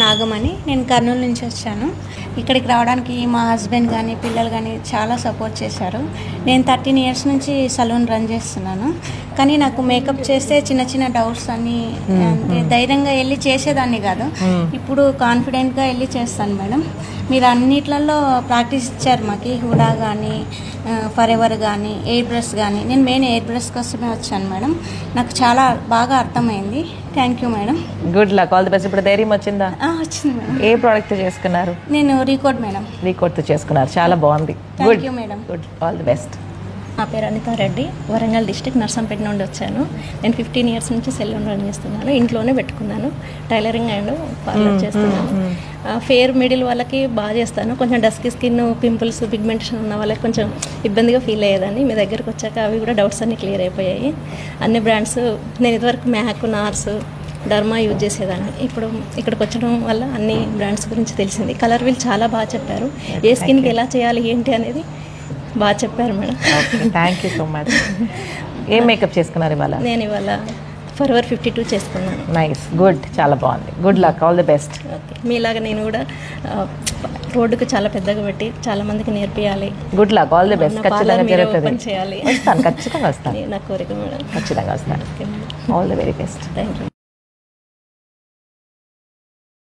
నాగమణి. నేను కర్నూలు నుంచి వచ్చాను. ఇక్కడికి రావడానికి మా హస్బెండ్ కానీ పిల్లలు కానీ చాలా సపోర్ట్ చేశారు. నేను 13 ఇయర్స్ నుంచి సలూన్ రన్ చేస్తున్నాను. కానీ నాకు మేకప్ చేస్తే చిన్న చిన్న డౌట్స్ అన్నీ అంటే ధైర్యంగా వెళ్ళి చేసేదాన్ని కాదు. ఇప్పుడు కాన్ఫిడెంట్గా వెళ్ళి చేస్తాను మేడం. మీరు అన్నిట్లలో ప్రాక్టీస్ ఇచ్చారు మాకు. హుడా కానీ ఫర్ ఎవర్ కానీ ఎయిర్ బ్రష్ కానీ. నేను మెయిన్ ఎయిర్ బ్రష్ కోసమే వచ్చాను మేడం. నాకు చాలా బాగా అర్థమైంది. Thank you madam. Good luck, all the best. ఇప్పుడు ధైర్యం వచ్చిందా? వచ్చింది మేడం. ఏ ప్రోడక్ట్ చేసుకున్నారు? నేను రీకోడ్ మేడం. రీకోడ్తో చేసుకున్నారు, చాలా బాగుంది. Thank you madam. Good, all the best. నా పేరు అనితారెడ్డి, వరంగల్ డిస్టిక్ నర్సంపేట నుండి వచ్చాను. నేను 15 ఇయర్స్ నుంచి సెలూన్ రన్ చేస్తున్నాను. ఇంట్లోనే పెట్టుకున్నాను. టైలరింగ్ అండ్ పార్లర్ చేస్తున్నాను. ఫేర్ మిడిల్ వాళ్ళకి బాగా చేస్తాను. కొంచెం డస్కీ స్కిన్, పింపుల్స్, పిగ్మెంటేషన్ ఉన్న వాళ్ళకి కొంచెం ఇబ్బందిగా ఫీల్ అయ్యేదాన్ని. మీ దగ్గరకు వచ్చాక అవి కూడా డౌట్స్ అన్నీ క్లియర్ అయిపోయాయి. అన్ని బ్రాండ్స్ నేను ఇదివరకు మ్యాక్, నార్స్, డర్మా యూజ్ చేసేదాన్ని. ఇప్పుడు ఇక్కడికి వచ్చడం వల్ల అన్ని బ్రాండ్స్ గురించి తెలిసింది. కలర్ వీల్ చాలా బాగా చెప్పారు. ఏ స్కిన్కి ఎలా చేయాలి ఏంటి అనేది బాగా చెప్పారు madam. Thank you so much. ఏం మేకప్ చేసుకున్నారు ఇవాళ? నేను ఇవాళ ఫర్వర్ 52 చేసుకున్నాను. నైస్, గుడ్, చాలా బాగుంది. Good luck, all the best. Okay, మీలాగా నేను కూడా రోడ్డుకు చాలా పెద్దగా పెట్టి చాలా మందికి నేర్పియాలి. Good luck, all the best. ఖచ్చితంగా జరుగుతుంది. చేయాలి వస్తాను, ఖచ్చితంగా వస్తాను. నా కోరిక మేడం. ఖచ్చితంగా వస్తాను. All the very best. Thank you.